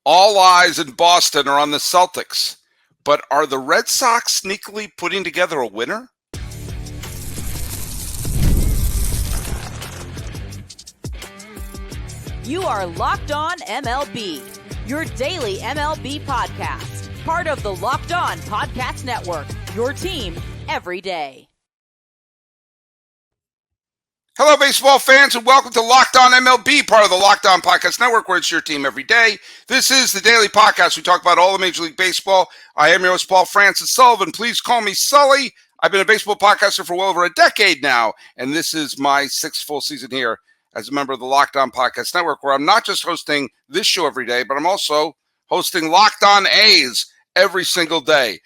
All eyes in Boston are on the Celtics. But are the Red Sox sneakily putting together a winner? You are Locked On MLB, your daily MLB podcast. Part of the Locked On Podcast Network, your team every day. Hello, baseball fans, and welcome to Locked On MLB, part of the Locked On Podcast Network, where it's your team every day. This is the daily podcast. We talk about all of Major League Baseball. I am your host, Paul Francis Sullivan. Please call me Sully. I've been a baseball podcaster for well over a decade now, and this is my sixth full season here as a member of the Locked On Podcast Network, where I'm not just hosting this show every day, but I'm also hosting Locked On A's every single day.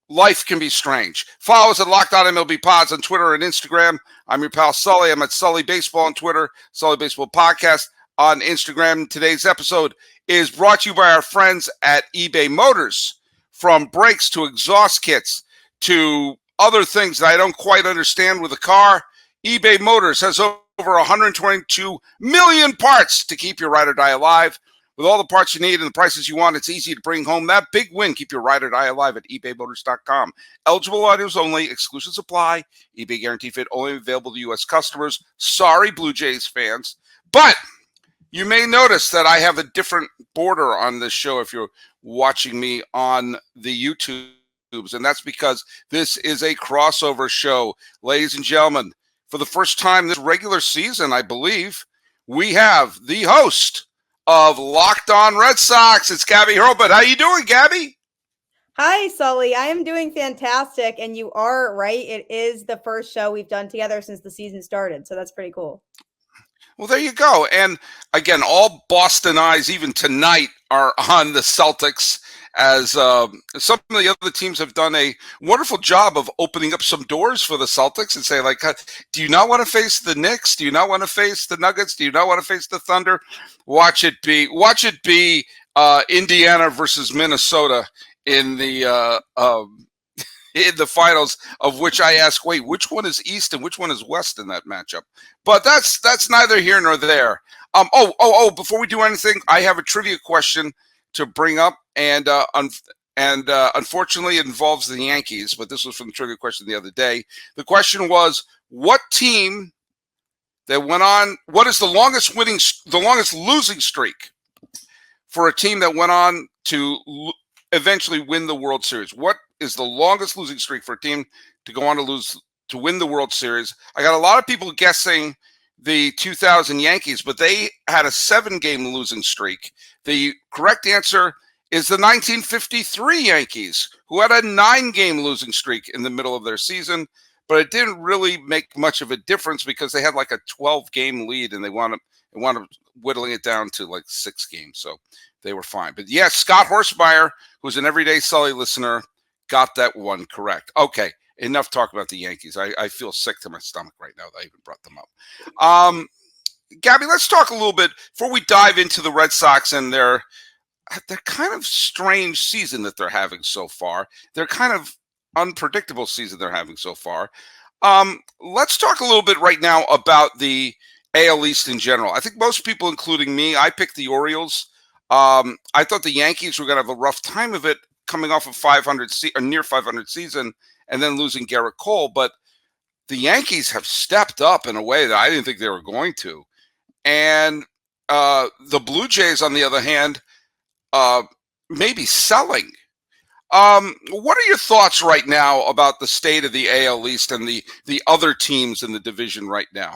Life can be strange. Follow us at Locked On MLB Pods on Twitter and Instagram. I'm your pal Sully. I'm at Sully Baseball on Twitter, Sully Baseball Podcast on Instagram. Today's episode is brought to you by our friends at eBay Motors. From brakes to exhaust kits to other things that I don't quite understand with a car, eBay Motors has over 122 million parts to keep your ride or die alive. With all the parts you need and the prices you want, it's easy to bring home that big win. Keep your ride or die alive at ebaymotors.com. Eligible items only. Exclusions apply. eBay guarantee fit only available to U.S. customers. Sorry, Blue Jays fans. But you may notice that I have a different border on this show if you're watching me on the YouTubes. And that's because this is a crossover show. Ladies and gentlemen, for the first time this regular season, I believe, we have the host of Locked On Red Sox. It's Gabby Hurlbut. How you doing, Gabby? Hi, Sully. I am doing fantastic, and you are right. It is the first show we've done together since the season started, so that's pretty cool. Well, there you go. And again, all Boston eyes, even tonight, are on the Celtics, as some of the other teams have done a wonderful job of opening up some doors for the Celtics and say, like, do you not want to face the Knicks? Do you not want to face the Nuggets? Do you not want to face the Thunder? Watch it be Indiana versus Minnesota in the finals, of which I ask, wait, which one is East and which one is West in that matchup? But that's neither here nor there. Before we do anything, I have a trivia question to bring up, and unfortunately it involves the Yankees, but this was from the trivia question the other day. The question was, what team that went on, what is the longest losing streak for a team that went on to eventually win the World Series? What is the longest losing streak for a team to go on to win the World Series? I got a lot of people guessing the 2000 Yankees, but they had a 7-game losing streak. The correct answer is the 1953 Yankees, who had a 9-game losing streak in the middle of their season, but it didn't really make much of a difference because they had like a 12-game lead and they wound up whittling it down to like 6 games, so they were fine. But yes, Scott Horsemeyer, who's an everyday Sully listener, got that one correct. Okay. Enough talk about the Yankees. I feel sick to my stomach right now that I even brought them up. Gabby, let's talk a little bit before we dive into the Red Sox and their kind of strange season that they're having so far. Their kind of unpredictable season they're having so far. Let's talk a little bit right now about the AL East in general. I think most people, including me, I picked the Orioles. I thought the Yankees were going to have a rough time of it coming off of a near 500 season, and then losing Garrett Cole. But the Yankees have stepped up in a way that I didn't think they were going to. And the Blue Jays, on the other hand, maybe selling. What are your thoughts right now about the state of the AL East and the other teams in the division right now?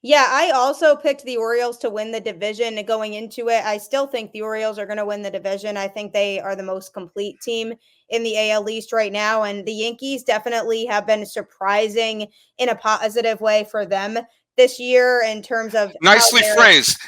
Yeah, I also picked the Orioles to win the division going into it. I still think the Orioles are going to win the division. I think they are the most complete team in the AL East right now. And the Yankees definitely have been surprising in a positive way for them this year in terms of nicely phrased,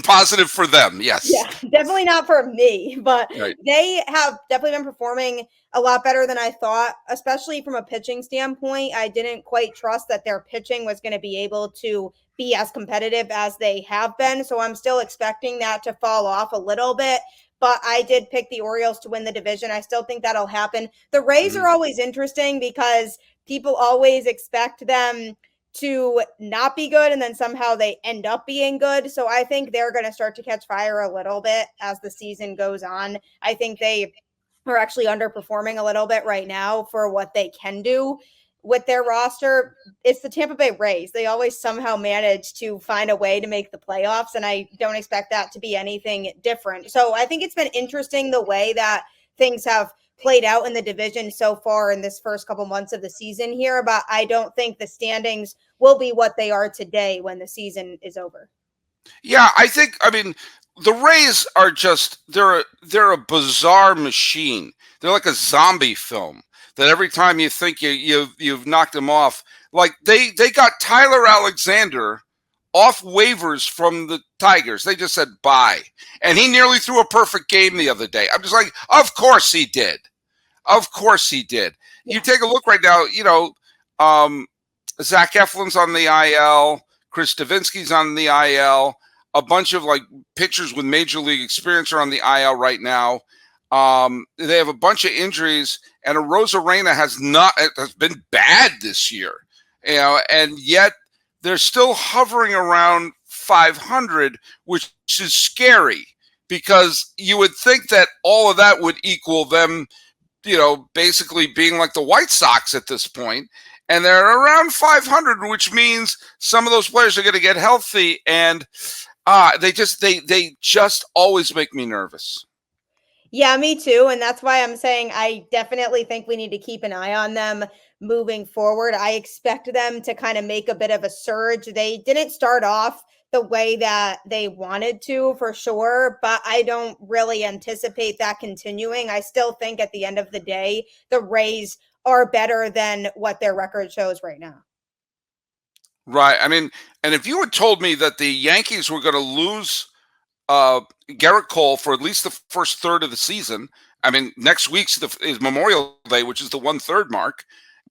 positive for them. Yes. Yeah, definitely not for me, but right. They have definitely been performing a lot better than I thought, especially from a pitching standpoint. I didn't quite trust that their pitching was going to be able to be as competitive as they have been. So I'm still expecting that to fall off a little bit. But I did pick the Orioles to win the division. I still think that'll happen. The Rays are always interesting because people always expect them to not be good, and then somehow they end up being good. So I think they're going to start to catch fire a little bit as the season goes on. I think they are actually underperforming a little bit right now for what they can do with their roster. It's the Tampa Bay Rays. They always somehow manage to find a way to make the playoffs, and I don't expect that to be anything different. So I think it's been interesting the way that things have played out in the division so far in this first couple months of the season here, but I don't think the standings will be what they are today when the season is over. Yeah, I mean, the Rays are just they're a bizarre machine. They're like a zombie film that every time you think you've knocked them off, like they got Tyler Alexander off waivers from the Tigers. They just said bye, and he nearly threw a perfect game the other day. I'm just like, of course he did. Of course he did. Yeah. You take a look right now, Zach Eflin's on the IL, Chris Davinsky's on the IL, a bunch of like pitchers with major league experience are on the IL right now. They have a bunch of injuries, and Arozarena has been bad this year, and yet they're still hovering around 500, which is scary because you would think that all of that would equal them, basically being like the White Sox at this point. And they're around 500, which means some of those players are going to get healthy. And they just always make me nervous. Yeah, me too. And that's why I'm saying I definitely think we need to keep an eye on them moving forward. I expect them to kind of make a bit of a surge. They didn't start off the way that they wanted to, for sure, but I don't really anticipate that continuing. I still think at the end of the day, the Rays are better than what their record shows right now. Right. I mean, and if you had told me that the Yankees were going to lose Garrett Cole for at least the first third of the season, I mean, next week's is Memorial Day, which is the 1/3 mark,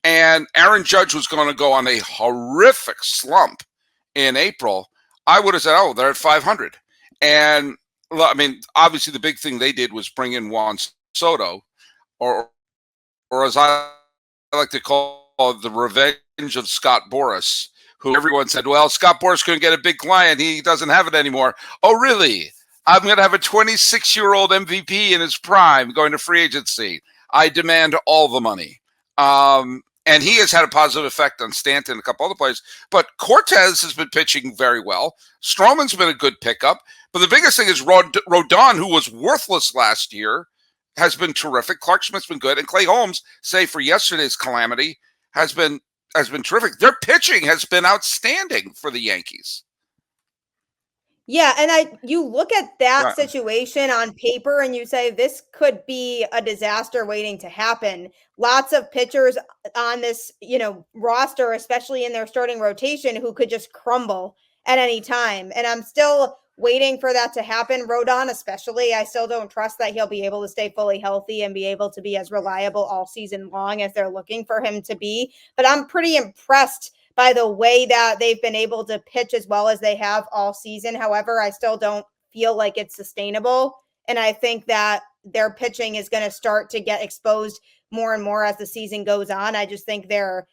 and Aaron Judge was going to go on a horrific slump in April, I would have said, oh, they're at 500. And I mean, obviously the big thing they did was bring in Juan Soto, or as I like to call it, the revenge of Scott Boras, who everyone said, well, Scott Boras couldn't get a big client. He doesn't have it anymore. Oh, really? I'm going to have a 26-year-old MVP in his prime going to free agency. I demand all the money. And he has had a positive effect on Stanton and a couple other players. But Cortez has been pitching very well. Stroman's been a good pickup. But the biggest thing is Rodon, who was worthless last year, has been terrific. Clark Schmidt's been good. And Clay Holmes, say for yesterday's calamity, has been terrific. Their pitching has been outstanding for the Yankees. Yeah, and you look at that situation on paper and you say this could be a disaster waiting to happen. Lots of pitchers on this, roster, especially in their starting rotation, who could just crumble at any time. And I'm still waiting for that to happen. Rodon especially, I still don't trust that he'll be able to stay fully healthy and be able to be as reliable all season long as they're looking for him to be. But I'm pretty impressed by the way that they've been able to pitch as well as they have all season. However, I still don't feel like it's sustainable. And I think that their pitching is going to start to get exposed more and more as the season goes on. I just think they're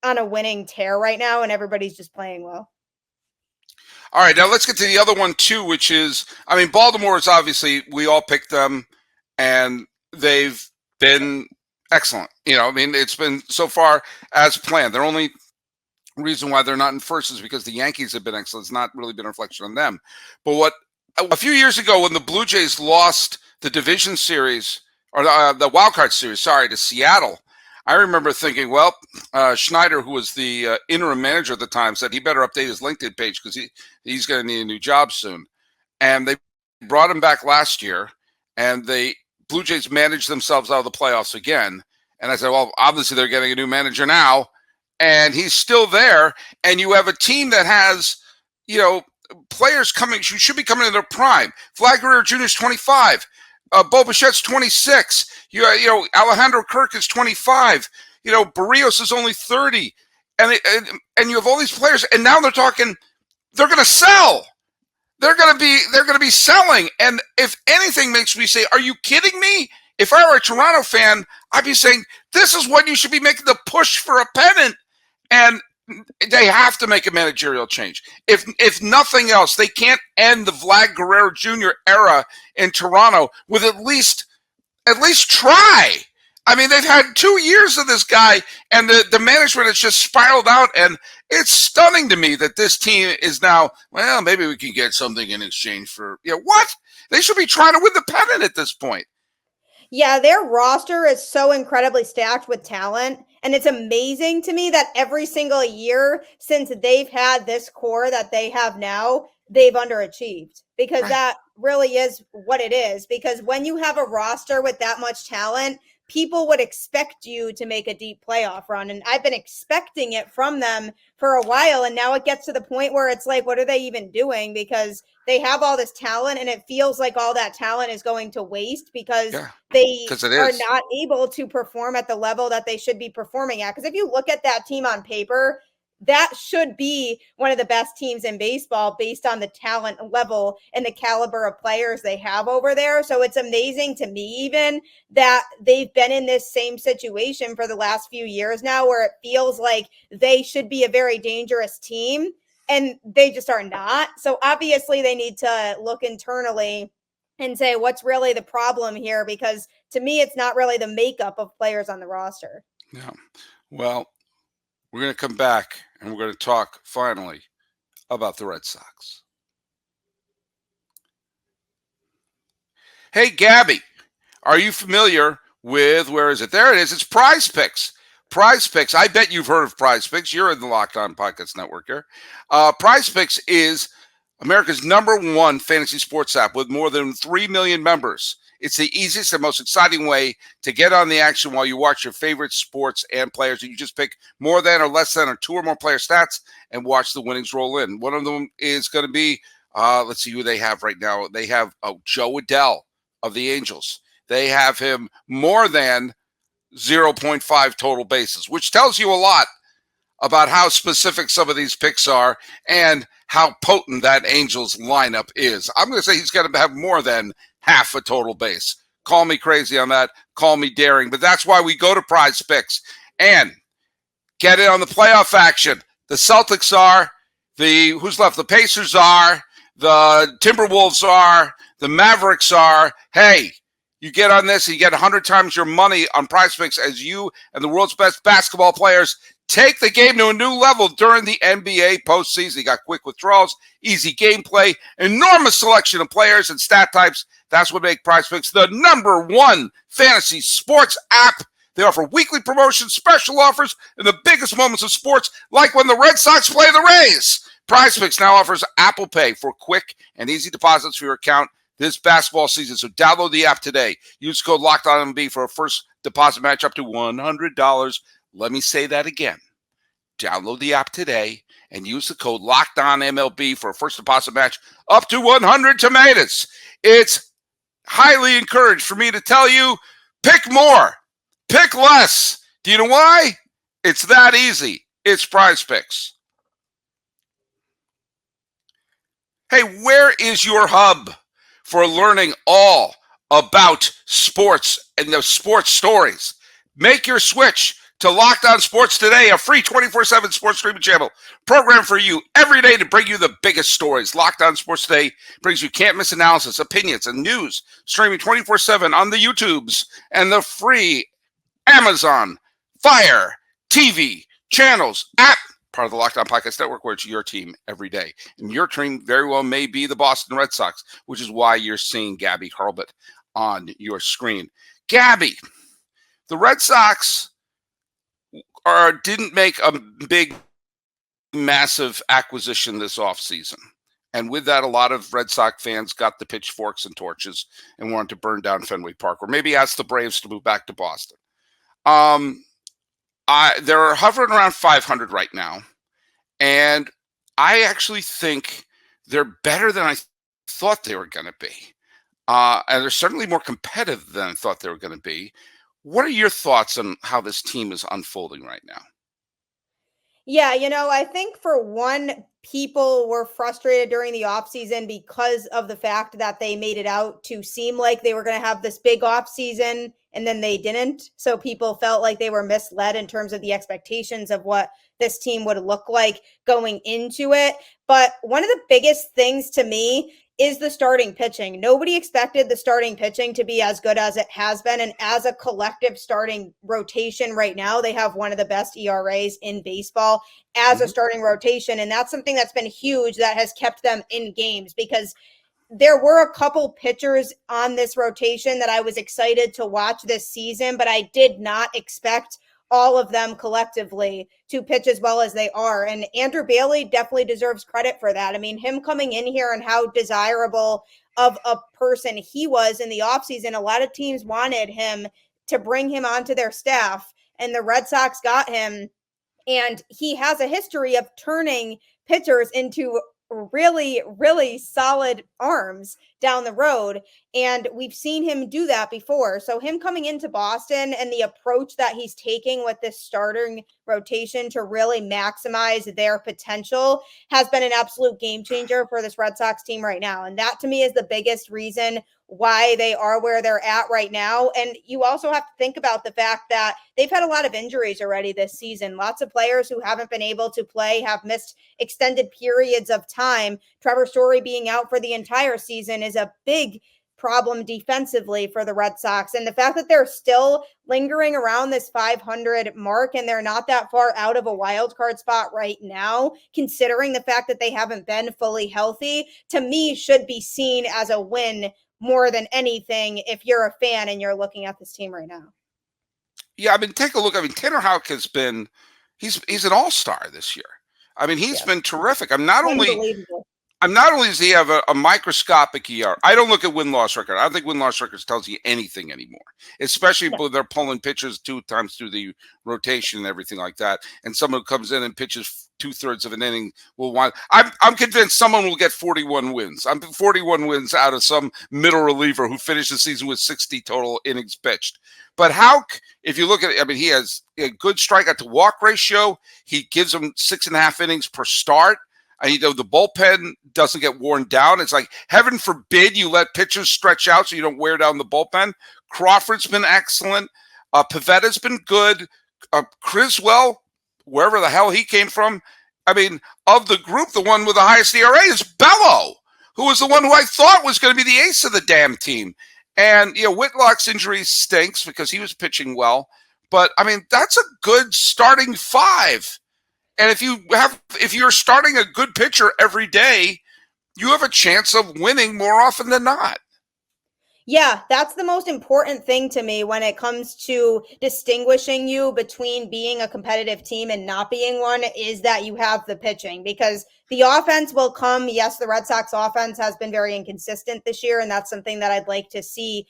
on a winning tear right now and everybody's just playing well. All right, now let's get to the other one too, which is, I mean, Baltimore is obviously, we all picked them and they've been excellent. It's been so far as planned. They're only reason why they're not in first is because the Yankees have been excellent. It's not really been a reflection on them. But a few years ago when the Blue Jays lost the division series, or the wild card series, to Seattle, I remember thinking, well, Schneider, who was the interim manager at the time, said he better update his LinkedIn page because he's going to need a new job soon. And they brought him back last year, and the Blue Jays managed themselves out of the playoffs again. And I said, well, obviously they're getting a new manager now. And he's still there, and you have a team that has, players coming who should be coming in their prime. Vlad Guerrero Jr. is 25. Bo Bichette's 26. Alejandro Kirk is 25. Barrios is only 30. And you have all these players, and now they're talking, they're going to sell. They're going to be selling. And if anything makes me say, are you kidding me? If I were a Toronto fan, I'd be saying, this is what you should be making the push for a pennant. And They have to make a managerial change. If nothing else, they can't end the Vlad Guerrero Jr. era in Toronto with at least try. I mean, they've had 2 years of this guy, and the management has just spiraled out, and it's stunning to me that this team is now, well, maybe we can get something in exchange for, what? They should be trying to win the pennant at this point. Yeah, their roster is so incredibly stacked with talent. And it's amazing to me that every single year since they've had this core that they have now, they've underachieved, because that really is what it is. Because when you have a roster with that much talent, people would expect you to make a deep playoff run. And I've been expecting it from them for a while. And now it gets to the point where it's like, what are they even doing? Because they have all this talent, and it feels like all that talent is going to waste because they are not able to perform at the level that they should be performing at. Because if you look at that team on paper, that should be one of the best teams in baseball based on the talent level and the caliber of players they have over there. So it's amazing to me even that they've been in this same situation for the last few years now, where it feels like they should be a very dangerous team and they just are not. So obviously they need to look internally and say, what's really the problem here? Because to me, it's not really the makeup of players on the roster. Yeah. Well, we're going to come back and we're going to talk finally about the Red Sox. Hey, Gabby, are you familiar with, where is it? There it is. It's PrizePicks. PrizePicks. I bet you've heard of PrizePicks. You're in the Locked On Podcast Network here. PrizePicks is America's #1 fantasy sports app with more than 3 million members. It's the easiest and most exciting way to get on the action while you watch your favorite sports and players. You just pick more than or less than or 2 or more player stats and watch the winnings roll in. One of them is going to be, let's see who they have right now. They have Joe Adell of the Angels. They have him more than 0.5 total bases, which tells you a lot about how specific some of these picks are and how potent that Angels lineup is. I'm going to say he's going to have more than half a total base. Call me crazy on that. Call me daring. But that's why we go to PrizePicks and get in on the playoff action. The Celtics are, who's left? The Pacers are, the Timberwolves are, the Mavericks are. Hey, you get on this and you get 100 times your money on PrizePicks as you and the world's best basketball players take the game to a new level during the NBA postseason. You got quick withdrawals, easy gameplay, enormous selection of players and stat types. That's what makes PrizePicks the #1 fantasy sports app. They offer weekly promotions, special offers, and the biggest moments of sports, like when the Red Sox play the Rays. PrizePicks now offers Apple Pay for quick and easy deposits for your account this basketball season. So download the app today. Use code LOCKEDONMLB for a first deposit match up to $100. Let me say that again. Download the app today and use the code LOCKEDONMLB for a first deposit match up to 100 tomatoes. It's highly encouraged for me to tell you, pick more, pick less. Do you know why? It's that easy. It's PrizePicks. Hey, where is your hub for learning all about sports and the sports stories? Make your switch to Locked On Sports Today, a free 24/7 sports streaming channel program for you every day to bring you the biggest stories. Locked On Sports Today brings you can't-miss analysis, opinions, and news, streaming 24/7 on the YouTubes and the free Amazon Fire TV channels app, part of the Locked On Podcast Network, where it's your team every day. And your team very well may be the Boston Red Sox, which is why you're seeing Gabby Hurlbut on your screen. Gabby, the Red Sox didn't make a big, massive acquisition this offseason. And with that, a lot of Red Sox fans got the pitchforks and torches and wanted to burn down Fenway Park, or maybe ask the Braves to move back to Boston. They're hovering around 500 right now. And I actually think they're better than I thought they were going to be. And they're certainly more competitive than I thought they were going to be. What are your thoughts on how this team is unfolding right now? Yeah, I think for one, people were frustrated during the offseason because of the fact that they made it out to seem like they were going to have this big offseason and then they didn't. So people felt like they were misled in terms of the expectations of what this team would look like going into it. But one of the biggest things to me is the starting pitching. Nobody expected the starting pitching to be as good as it has been. And as a collective starting rotation right now, they have one of the best ERAs in baseball as a starting rotation. And that's something that's been huge that has kept them in games, because there were a couple pitchers on this rotation that I was excited to watch this season, but I did not expect all of them collectively to pitch as well as they are. And Andrew Bailey definitely deserves credit for that. I mean, him coming in here and how desirable of a person he was in the offseason, a lot of teams wanted him to bring him onto their staff, and the Red Sox got him. And he has a history of turning pitchers into really, really solid arms down the road. And we've seen him do that before. So him coming into Boston and the approach that he's taking with this starting rotation to really maximize their potential has been an absolute game changer for this Red Sox team right now. And that to me is the biggest reason why they are where they're at right now. And you also have to think about the fact that they've had a lot of injuries already this season. Lots of players who haven't been able to play have missed extended periods of time. Trevor Story being out for the entire season is a big problem defensively for the Red Sox. And the fact that they're still lingering around this 500 mark and they're not that far out of a wild card spot right now, considering the fact that they haven't been fully healthy, to me should be seen as a win more than anything if you're a fan and you're looking at this team right now. Yeah, I mean, take a look. I mean, Tanner Houck has been he's an all-star this year. I mean, he's been terrific. Not only does he have a microscopic ER. I don't look at win-loss record. I don't think win-loss records tells you anything anymore, especially when they're pulling pitchers 2 times through the rotation and everything like that. And someone who comes in and pitches 2/3 of an inning will want. I'm convinced someone will get 41 wins. I'm 41 wins out of some middle reliever who finished the season with 60 total innings pitched. But Houck, if you look at it, I mean, he has a good strikeout to walk ratio. He gives them 6.5 innings per start. The bullpen doesn't get worn down. It's like, heaven forbid you let pitchers stretch out so you don't wear down the bullpen. Crawford's been excellent. Pavetta's been good. Criswell, wherever the hell he came from. I mean, of the group, the one with the highest ERA is Bello, who was the one who I thought was going to be the ace of the damn team. And, Whitlock's injury stinks because he was pitching well. But, I mean, that's a good starting 5. And if you're starting a good pitcher every day, you have a chance of winning more often than not. Yeah, that's the most important thing to me when it comes to distinguishing you between being a competitive team and not being one, is that you have the pitching, because the offense will come. Yes, the Red Sox offense has been very inconsistent this year, and that's something that I'd like to see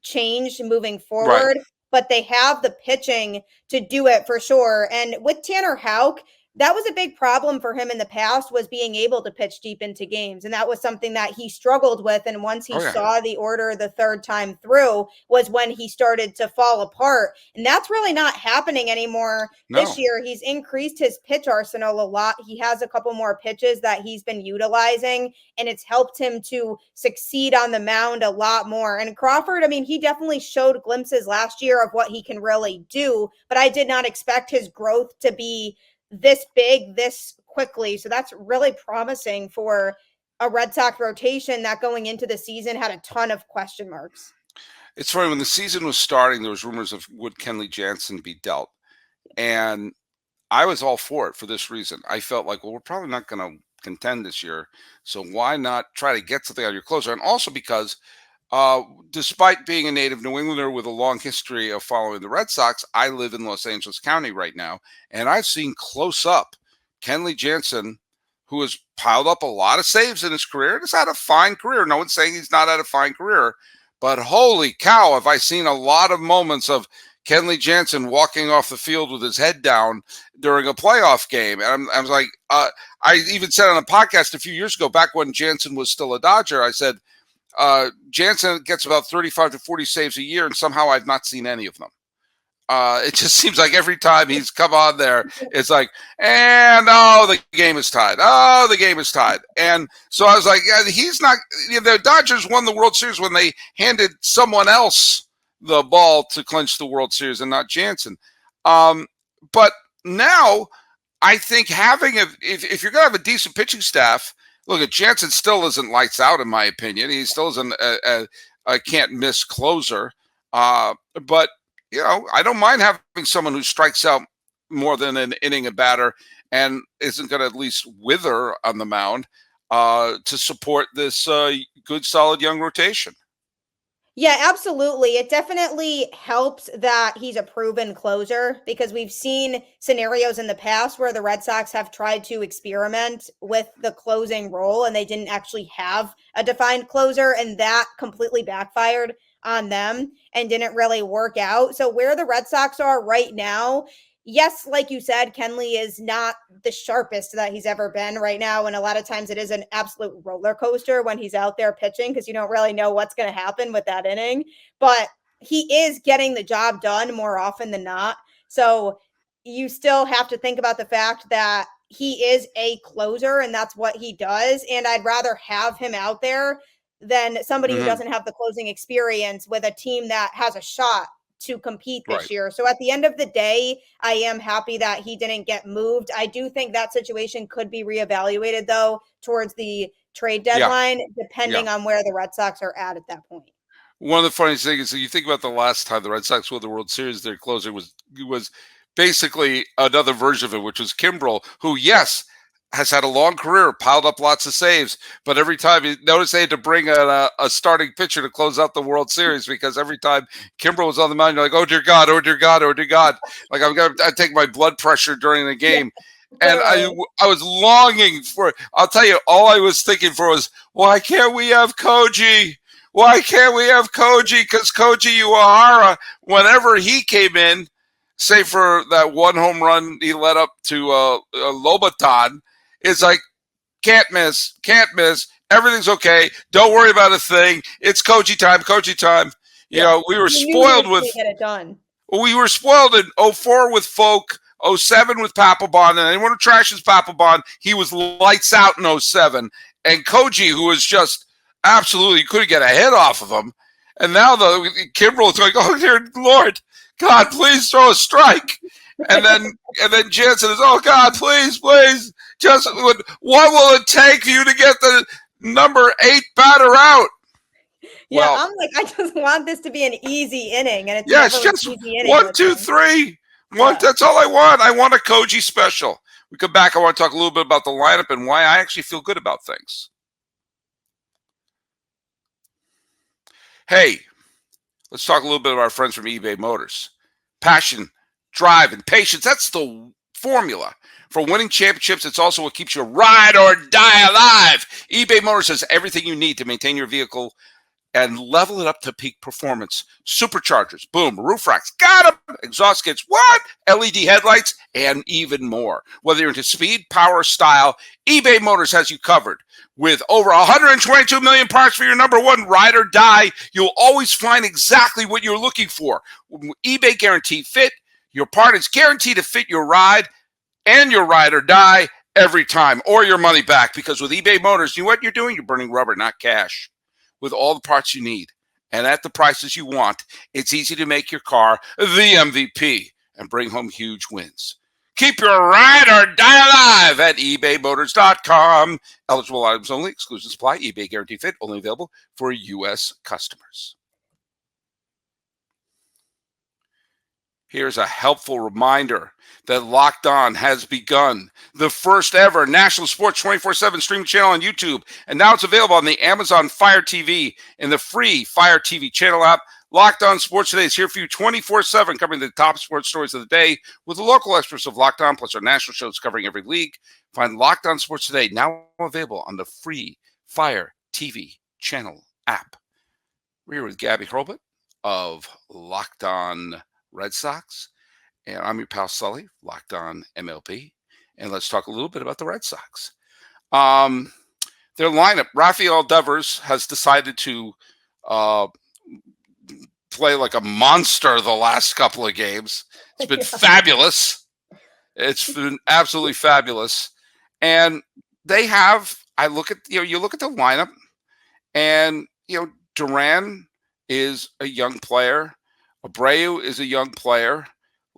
change moving forward. Right. But they have the pitching to do it for sure. And with Tanner Houck, that was a big problem for him in the past, was being able to pitch deep into games. And that was something that he struggled with. And once he saw the order the third time through was when he started to fall apart. And that's really not happening anymore this year. He's increased his pitch arsenal a lot. He has a couple more pitches that he's been utilizing, and it's helped him to succeed on the mound a lot more. And Crawford, I mean, he definitely showed glimpses last year of what he can really do, but I did not expect his growth to be this big, this quickly. So that's really promising for a Red Sox rotation that going into the season had a ton of question marks. It's funny, when the season was starting, there was rumors of would Kenley Jansen be dealt. And I was all for it for this reason. I felt like, well, we're probably not going to contend this year, so why not try to get something out of your closer? And also because despite being a native New Englander with a long history of following the Red Sox, I live in Los Angeles County right now, and I've seen close up Kenley Jansen, who has piled up a lot of saves in his career. He's had a fine career. No one's saying he's not had a fine career, but holy cow, have I seen a lot of moments of Kenley Jansen walking off the field with his head down during a playoff game. And I was like, I even said on a podcast a few years ago, back when Jansen was still a Dodger, I said, Jansen gets about 35 to 40 saves a year, and somehow I've not seen any of them. It just seems like every time he's come on there, it's like, and the game is tied. Oh, the game is tied. And so I was like, yeah, he's not. The Dodgers won the World Series when they handed someone else the ball to clinch the World Series and not Jansen. But now I think having if you're going to have a decent pitching staff, look, at Jansen still isn't lights out in my opinion. He still isn't a can't miss closer. But I don't mind having someone who strikes out more than an inning a batter and isn't going to at least wither on the mound to support this good, solid young rotation. Yeah, absolutely. It definitely helps that he's a proven closer because we've seen scenarios in the past where the Red Sox have tried to experiment with the closing role and they didn't actually have a defined closer, and that completely backfired on them and didn't really work out. So where the Red Sox are right now, yes, like you said, Kenley is not the sharpest that he's ever been right now. And a lot of times it is an absolute roller coaster when he's out there pitching because you don't really know what's going to happen with that inning. But he is getting the job done more often than not. So you still have to think about the fact that he is a closer and that's what he does. And I'd rather have him out there than somebody who doesn't have the closing experience with a team that has a shot to compete this year. So at the end of the day, I am happy that he didn't get moved. I do think that situation could be reevaluated though towards the trade deadline, depending on where the Red Sox are at that point. One of the funniest things is you think about the last time the Red Sox won the World Series, their closer was basically another version of it, which was Kimbrel, who, yes, has had a long career, piled up lots of saves, but every time you notice they had to bring a starting pitcher to close out the World Series because every time Kimbrel was on the mound, you're like, oh dear God, oh dear God, oh dear God. Like I take my blood pressure during the game. And I was longing for, I'll tell you, all I was thinking for was, why can't we have Koji? Why can't we have Koji? Because Koji Uehara, whenever he came in, say for that one home run he led up to Lobaton, it's like, can't miss. Everything's okay. Don't worry about a thing. It's Koji time. You know, we were spoiled with get it done. We were spoiled in 04 with Folk, 07 with Papelbon, and anyone who trashes Papelbon, he was lights out in 07. And Koji, who was just absolutely, you couldn't get a hit off of him. And now Kimbrel is like, oh dear Lord, God, please throw a strike. And then Jansen is, oh God, please. Just what will it take for you to get the number 8 batter out? Yeah, well, I'm like, I just want this to be an easy inning, and it's it's just an easy inning 1, 2, 3. That's all I want. I want a Koji special. We come back. I want to talk a little bit about the lineup and why I actually feel good about things. Hey, let's talk a little bit about our friends from eBay Motors. Passion, drive, and patience. That's the formula for winning championships. It's also what keeps you ride or die alive. eBay Motors has everything you need to maintain your vehicle and level it up to peak performance. Superchargers, boom, roof racks, got them. Exhaust kits, what? LED headlights, and even more. Whether you're into speed, power, style, eBay Motors has you covered. With over 122 million parts for your number one ride or die, you'll always find exactly what you're looking for. eBay Guarantee Fit, your part is guaranteed to fit your ride and your ride or die every time, or your money back. Because with eBay Motors, you know what you're doing? You're burning rubber, not cash. With all the parts you need and at the prices you want, it's easy to make your car the MVP and bring home huge wins. Keep your ride or die alive at ebaymotors.com. Eligible items only. Exclusions apply. eBay Guarantee Fit only available for U.S. customers. Here's a helpful reminder that Locked On has begun the first ever national sports 24/7 streaming channel on YouTube. And now it's available on the Amazon Fire TV and the free Fire TV channel app. Locked On Sports Today is here for you 24/7, covering the top sports stories of the day with the local experts of Locked On, plus our national shows covering every league. Find Locked On Sports Today now available on the free Fire TV channel app. We're here with Gabby Hurlbut of Locked On Red Sox, and I'm your pal Sully, Locked On MLB, and let's talk a little bit about the Red Sox. Their lineup, Rafael Devers has decided to play like a monster the last couple of games. It's been fabulous. It's been absolutely fabulous. And they have, you look at the lineup, and, Duran is a young player. Abreu is a young player.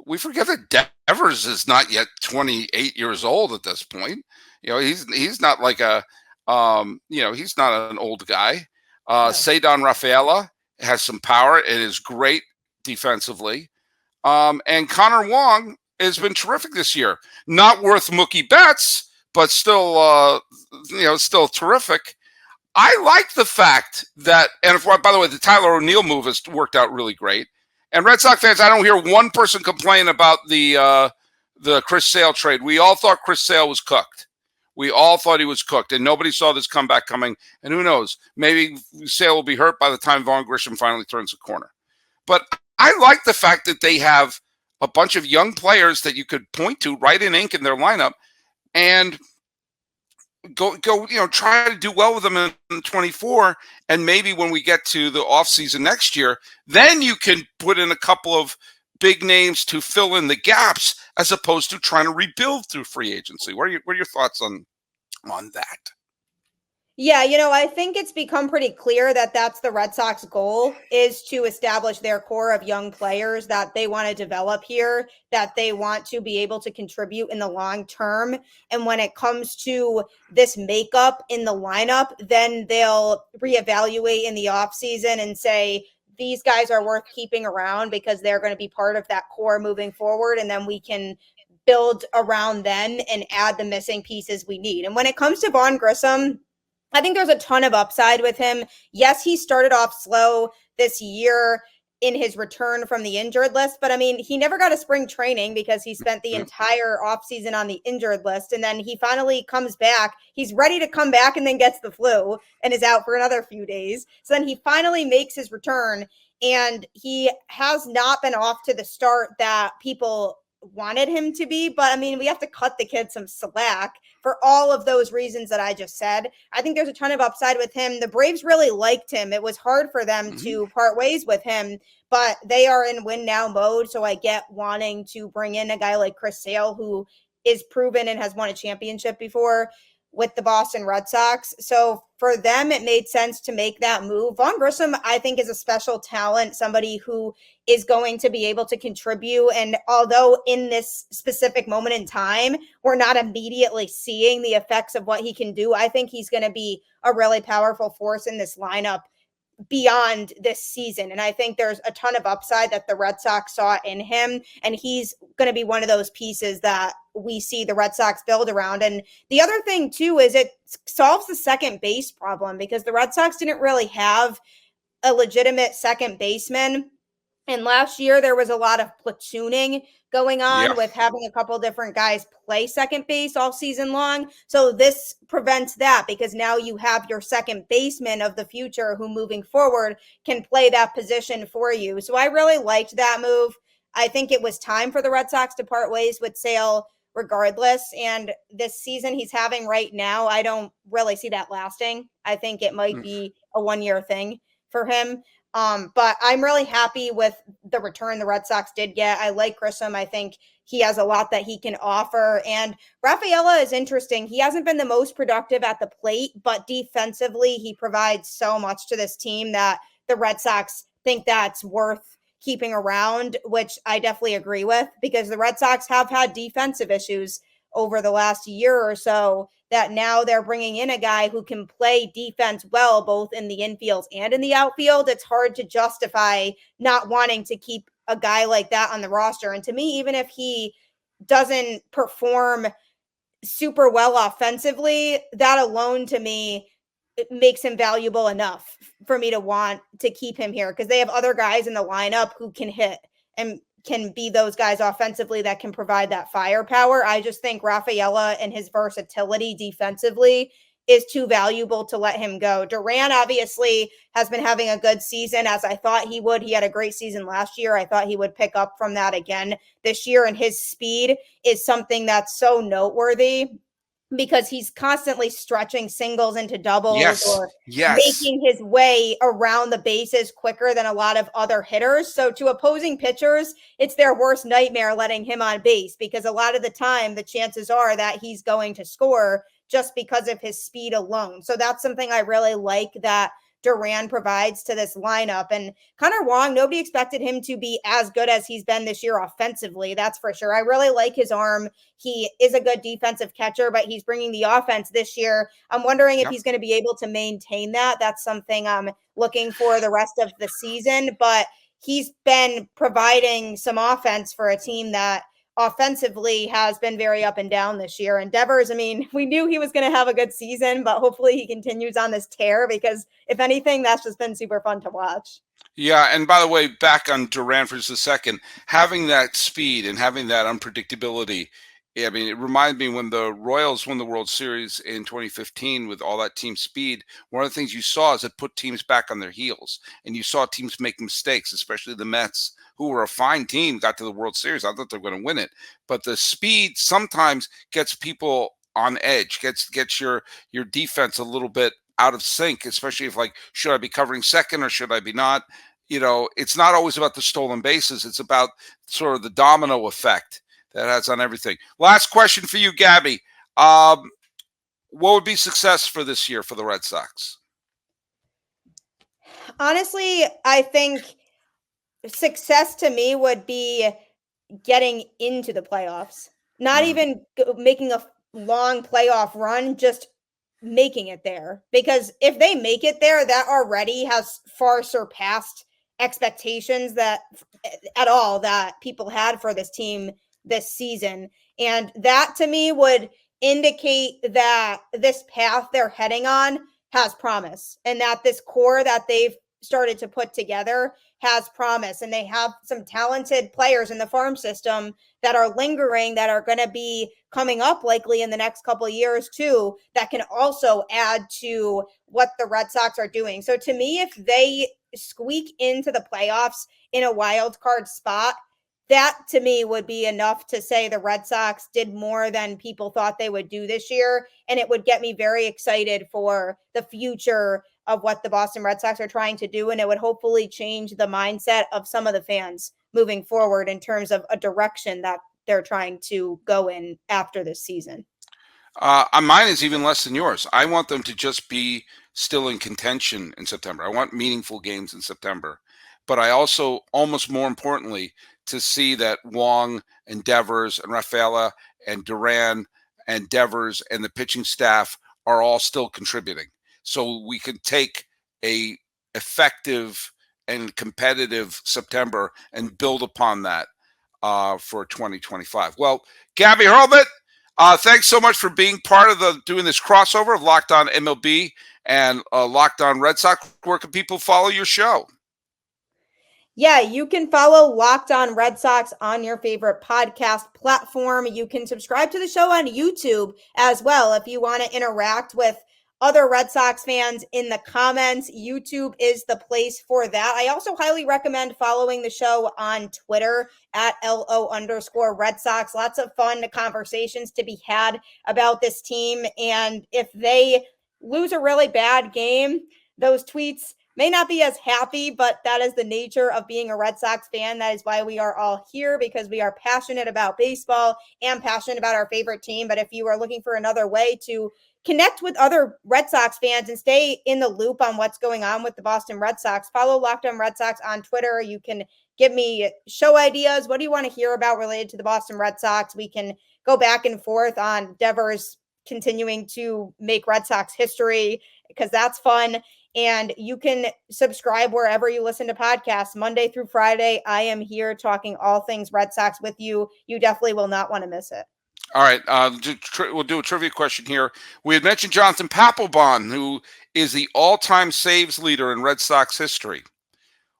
We forget that Devers is not yet 28 years old at this point. He's not like he's not an old guy. No. Cedar Rafaela has some power. It is great defensively. And Connor Wong has been terrific this year. Not worth Mookie Betts, but still, still terrific. I like the fact that, and by the way, the Tyler O'Neill move has worked out really great. And Red Sox fans, I don't hear one person complain about the Chris Sale trade. We all thought Chris Sale was cooked. We all thought he was cooked, and nobody saw this comeback coming. And who knows? Maybe Sale will be hurt by the time Vaughn Grisham finally turns the corner. But I like the fact that they have a bunch of young players that you could point to, write in ink in their lineup, and go, try to do well with them in 24. And maybe when we get to the offseason next year, then you can put in a couple of big names to fill in the gaps, as opposed to trying to rebuild through free agency. What are your thoughts on that? Yeah, I think it's become pretty clear that that's the Red Sox goal, is to establish their core of young players that they want to develop here, that they want to be able to contribute in the long term. And when it comes to this makeup in the lineup, then they'll reevaluate in the offseason and say, these guys are worth keeping around because they're going to be part of that core moving forward. And then we can build around them and add the missing pieces we need. And when it comes to Vaughn Grisham, I think there's a ton of upside with him. Yes, he started off slow this year in his return from the injured list, but he never got a spring training because he spent the entire offseason on the injured list. And then he finally comes back. He's ready to come back and then gets the flu and is out for another few days. So then he finally makes his return, and he has not been off to the start that people wanted him to be. But we have to cut the kid some slack for all of those reasons that I just said. I think there's a ton of upside with him. The Braves really liked him. It was hard for them to part ways with him, but they are in win now mode. So I get wanting to bring in a guy like Chris Sale, who is proven and has won a championship before with the Boston Red Sox. So for them, it made sense to make that move. Vaughn Grisham, I think, is a special talent, somebody who is going to be able to contribute. And although in this specific moment in time, we're not immediately seeing the effects of what he can do, I think he's going to be a really powerful force in this lineup beyond this season. And I think there's a ton of upside that the Red Sox saw in him. And he's going to be one of those pieces that we see the Red Sox build around. And the other thing too, is it solves the second base problem, because the Red Sox didn't really have a legitimate second baseman. And last year there was a lot of platooning going on with having a couple different guys play second base all season long. So this prevents that, because now you have your second baseman of the future who moving forward can play that position for you. So I really liked that move. I think it was time for the Red Sox to part ways with Sale regardless. And this season he's having right now, I don't really see that lasting. I think it might be a 1-year thing for him. But I'm really happy with the return the Red Sox did get. I like Grisham. I think he has a lot that he can offer. And Rafaela is interesting. He hasn't been the most productive at the plate, but defensively, he provides so much to this team that the Red Sox think that's worth keeping around, which I definitely agree with, because the Red Sox have had defensive issues over the last year or so, that now they're bringing in a guy who can play defense well, both in the infield and in the outfield. It's hard to justify not wanting to keep a guy like that on the roster. And to me, even if he doesn't perform super well offensively, that alone to me, it makes him valuable enough for me to want to keep him here, because they have other guys in the lineup who can hit and can be those guys offensively that can provide that firepower. I just think Rafaela and his versatility defensively is too valuable to let him go. Duran obviously has been having a good season, as I thought he would. He had a great season last year. I thought he would pick up from that again this year, and his speed is something that's so noteworthy. because he's constantly stretching singles into doubles or Yes. making his way around the bases quicker than a lot of other hitters. So to opposing pitchers, it's their worst nightmare letting him on base, because a lot of the time the chances are that he's going to score just because of his speed alone. So that's something I really like that Duran provides to this lineup. And Connor Wong, nobody expected him to be as good as he's been this year offensively. That's for sure. I really like his arm. He is a good defensive catcher, but he's bringing the offense this year. I'm wondering if he's going to be able to maintain that. That's something I'm looking for the rest of the season, but he's been providing some offense for a team that offensively has been very up and down this year. And Devers, I mean, we knew he was going to have a good season, but hopefully he continues on this tear, because if anything, that's just been super fun to watch. Yeah, and by the way, back on Duran for just a second, having that speed and having that unpredictability, I mean, it reminded me when the Royals won the World Series in 2015 with all that team speed. One of the things you saw is it put teams back on their heels, and you saw teams make mistakes, especially the Mets, who were a fine team, got to the World Series. I thought they were going to win it. But the speed sometimes gets people on edge, gets your defense a little bit out of sync, especially if, like, should I be covering second or should I be not? You know, it's not always about the stolen bases. It's about sort of the domino effect that has on everything. Last question for you, Gabby. What would be success for this year for the Red Sox? Honestly, I think success to me would be getting into the playoffs, not even making a long playoff run, just making it there. Because if they make it there, that already has far surpassed expectations that people had for this team this season. And that to me would indicate that this path they're heading on has promise, and that this core that they've started to put together has promise, and they have some talented players in the farm system that are lingering, that are going to be coming up likely in the next couple of years too, that can also add to what the Red Sox are doing. So to me, if they squeak into the playoffs in a wild card spot, that to me would be enough to say the Red Sox did more than people thought they would do this year. And it would get me very excited for the future of what the Boston Red Sox are trying to do. And it would hopefully change the mindset of some of the fans moving forward in terms of a direction that they're trying to go in after this season. Mine is even less than yours. I want them to just be still in contention in September. I want meaningful games in September. But I also, almost more importantly, to see that Wong and Devers and Rafaela and Duran and Devers and the pitching staff are all still contributing. So we can take a effective and competitive September and build upon that for 2025. Well, Gabby Hurlbut, thanks so much for being part of doing this crossover of Locked On MLB and Locked On Red Sox. Where can people follow your show? Yeah, you can follow Locked On Red Sox on your favorite podcast platform. You can subscribe to the show on YouTube as well if you want to interact with other Red Sox fans in the comments. YouTube is the place for that. I also highly recommend following the show on Twitter at @LO_Red Sox. Lots of fun conversations to be had about this team. And if they lose a really bad game, those tweets may not be as happy, but that is the nature of being a Red Sox fan. That is why we are all here, because we are passionate about baseball and passionate about our favorite team. But if you are looking for another way to connect with other Red Sox fans and stay in the loop on what's going on with the Boston Red Sox, follow Locked On Red Sox on Twitter. You can give me show ideas. What do you want to hear about related to the Boston Red Sox? We can go back and forth on Devers continuing to make Red Sox history, because that's fun. And you can subscribe wherever you listen to podcasts. Monday through Friday, I am here talking all things Red Sox with you. You definitely will not want to miss it. All right. We'll do a trivia question here. We had mentioned Jonathan Papelbon, who is the all-time saves leader in Red Sox history.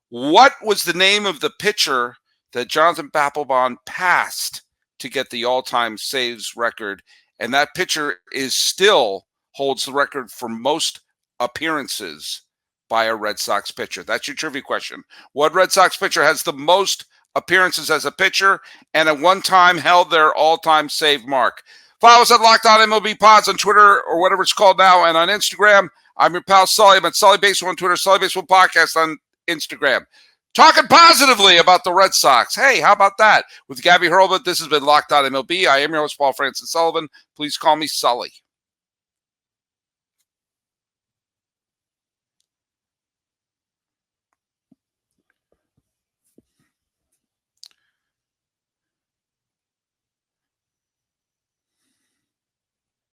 What was the name of the pitcher that Jonathan Papelbon passed to get the all-time saves record? And that pitcher still holds the record for most appearances by a Red Sox pitcher. That's your trivia question. What Red Sox pitcher has the most appearances as a pitcher and at one time held their all-time save mark? Follow us at Locked On MLB Pods on Twitter or whatever it's called now, and on Instagram. I'm your pal Sully. I'm at Sully Baseball on Twitter, Sully Baseball Podcast on Instagram. Talking positively about the Red Sox. Hey, how about that? With Gabby Hurlbut, this has been Locked On MLB. I am your host, Paul Francis Sullivan. Please call me Sully.